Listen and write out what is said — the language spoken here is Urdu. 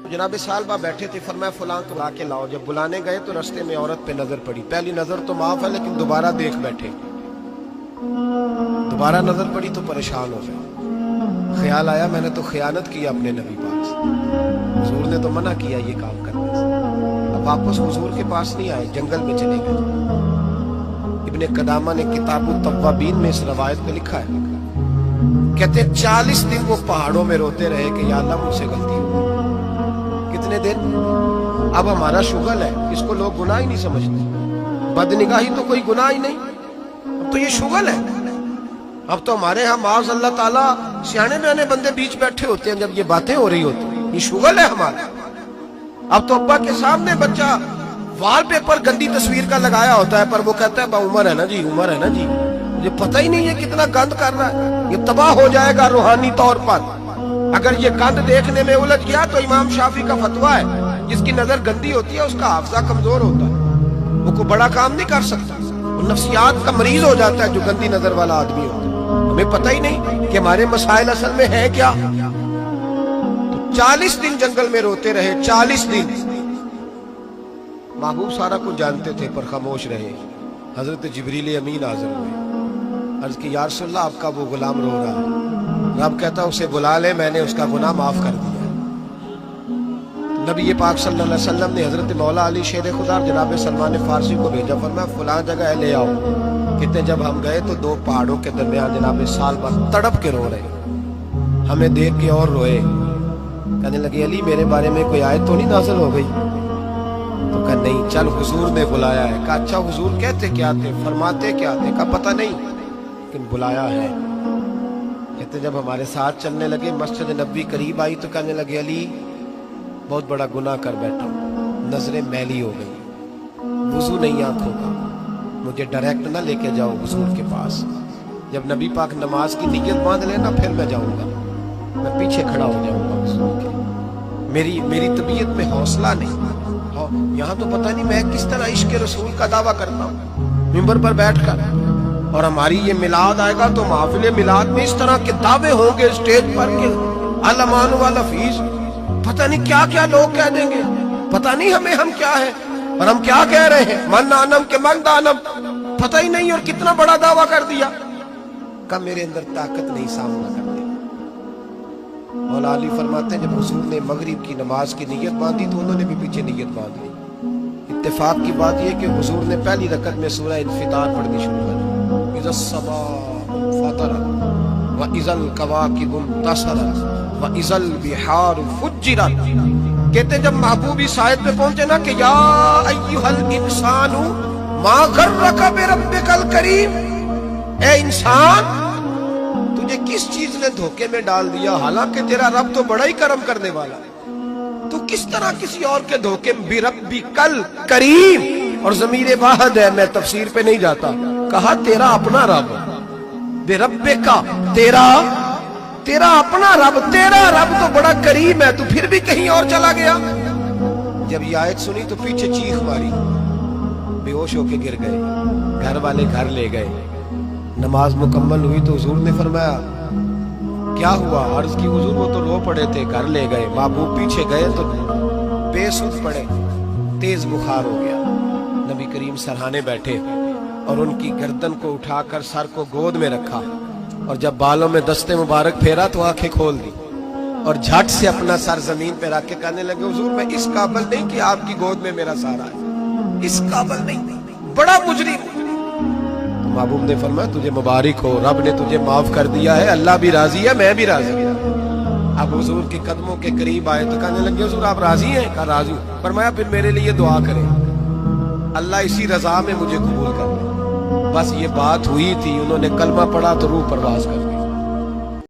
تو جناب سالبہ بیٹھے تھے، فرمایا فلاں کو لا کے لاؤ۔ جب بلانے گئے تو رستے میں عورت پہ نظر پڑی، پہلی نظر تو معاف ہے لیکن دوبارہ دیکھ بیٹھے، دوبارہ نظر پڑی تو پریشان ہو گئے۔ خیال آیا میں نے تو خیانت کی اپنے نبی پاک سے، حضور نے تو منع کیا یہ کام کرنے سے۔ اب واپس حضور کے پاس نہیں آئے، جنگل میں چلے گئے۔ ابن قدامہ نے کتاب التوابین میں اس روایت کو لکھا ہے، کہتے 40 دن وہ پہاڑوں میں روتے رہے کہ یا اللہ مجھ سے غلطی ہو۔ کتنے دن؟ اب ہمارا شغل ہے، اس کو لوگ گناہ ہی نہیں سمجھتے، بدنگاہی تو کوئی گناہ ہی نہیں، اب تو یہ شغل ہے۔ اب تو ہمارے ہاں معاذ اللہ تعالیٰ سیانے بیانے بندے بیچ بیٹھے ہوتے ہیں جب یہ باتیں ہو رہی ہوتی ہیں، یہ شغل ہے ہمارا۔ اب تو ابا کے سامنے بچہ وال پیپر گندی تصویر کا لگایا ہوتا ہے، پر وہ کہتا ہے با عمر ہے نا جی، عمر ہے نا جی، مجھے پتہ ہی نہیں ہے کتنا گند کر رہا ہے، یہ تباہ ہو جائے گا روحانی طور پر۔ اگر یہ گند دیکھنے میں الجھ گیا تو امام شافعی کا فتویٰ ہے جس کی نظر گندی ہوتی ہے اس کا حافظہ کمزور ہوتا ہے، وہ کوئی بڑا کام نہیں کر سکتا، وہ نفسیات کا مریض ہو جاتا ہے جو گندی نظر والا آدمی ہوتا ہے۔ ہمیں پتہ ہی نہیں کہ ہمارے مسائل اصل میں ہے کیا۔ تو 40 دن جنگل میں روتے رہے، 40 دن۔ محبوب سارا کچھ جانتے تھے پر خاموش رہے۔ حضرت جبریل امین حاضر ہوئے، عرض کی یا رسول اللہ آپ کا وہ غلام رو رہا ہے۔ رب کہتا اسے بلا لے، میں نے اس کا گناہ معاف کر دیا۔ نبی پاک صلی اللہ علیہ وسلم نے حضرت مولا علی شیر خدا جناب سلمان فارسی کو بھیجا، فرمایا فلاں جگہ ہے لے آؤ۔ کہتے جب ہم گئے تو 2 پہاڑوں کے درمیان جناب سالبہ تڑپ کے رو رہے، ہمیں دیکھ کے اور روئے، کہنے لگے علی میرے بارے میں کوئی آیت تو نہیں نازل ہو گئی؟ تو کہا نہیں، چل حضور نے بلایا ہے۔ کہا اچھا حضور کہتے کیا تھے، فرماتے کیا تھے؟ کہا پتہ نہیں لیکن بلایا ہے۔ کہتے جب ہمارے ساتھ چلنے لگے، مسجد نبوی قریب آئی تو کہنے لگے علی بہت بڑا گناہ کر بیٹھا ہوں، نظریں میلی ہو گئی، وضو نہیں آنکھوں کا، مجھے ڈائریکٹ نہ لے کے جاؤ حضور کے پاس، جب نبی پاک نماز کی نیت باندھ لینا پھر میں جاؤں گا، میں پیچھے کھڑا ہو جاؤں گا حضور کے۔ میری طبیعت میں حوصلہ نہیں، یہاں تو پتہ نہیں میں کس طرح عشق رسول کا دعویٰ کرتا ہوں ممبر پر بیٹھ کر، اور ہماری یہ میلاد آئے گا تو محفل میلاد میں اس طرح کے دعوے ہوں گے اسٹیج پر کہ علمان والحفیظ، پتہ نہیں کیا کیا لوگ کہہ دیں گے، پتہ نہیں ہم کیا ہے اور ہم کیا کہہ رہے ہیں، من آنم کے من دانم، پتہ ہی نہیں، اور کتنا بڑا دعویٰ کر دیا۔ کہ میرے اندر طاقت نہیں سامنا کرنے۔ مولا علی فرماتے ہیں جب حضور نے مغرب کی نماز کی نیت باندھی تو انہوں نے بھی پیچھے نیت باندھ لی۔ اتفاق کی بات یہ کہ حضور نے پہلی رکعت میں سورہ انفطار پڑھنی شروع کر دی، اذا السماء انفطرت واذا الکواکب انتصرت واذا البحار فجرت۔ کہتے جب محبوب اس آیت پہ پہنچے نا کہ یا ایھا الانسان ما غرک بربک الکریم، اے انسان تجھے کس چیز نے دھوکے میں ڈال دیا، حالانکہ تیرا رب تو بڑا ہی کرم کرنے والا ہے، تو کس طرح کسی اور کے دھوکے میں بربک الکریم، اور ضمیر واحد ہے، میں تفسیر پہ نہیں جاتا، کہا تیرا اپنا رب، بربک تیرا اپنا رب، تیرا رب تو بڑا کریم ہے، تو پھر بھی کہیں اور چلا گیا۔ جب یہ آیت سنی تو پیچھے چیخ ماری، بے ہوش ہو کے گر گئے، گھر والے گھر لے گئے۔ نماز مکمل ہوئی تو حضور نے فرمایا کیا ہوا؟ عرض کی حضور وہ تو رو پڑے تھے، گھر لے گئے، محبوب پیچھے گئے تو بے سود پڑے، تیز بخار ہو گیا۔ نبی کریم سرہانے بیٹھے اور ان کی گردن کو اٹھا کر سر کو گود میں رکھا، اور جب بالوں میں دستے مبارک پھیرا تو آنکھیں کھول دی، اور جھٹ سے اپنا سر زمین پہ رکھ کے کہنے لگے حضور میں اس قابل نہیں کہ آپ کی گود میں میرا سارا ہے، اس قابل نہیں، بڑا مجرم۔ محبوب نے فرمایا تجھے مبارک ہو، رب نے تجھے معاف کر دیا ہے، اللہ بھی راضی ہے، میں بھی راضی ہوں۔ اب حضور کے قدموں کے قریب آئے تو کہنے لگے حضور آپ راضی ہیں؟ کہا راضی ہوں۔ فرمایا پھر میرے لیے دعا کریں، اللہ اسی رضا میں مجھے قبول کر لے۔ بس یہ بات ہوئی تھی، انہوں نے کلمہ پڑھا تو روح پرواز کر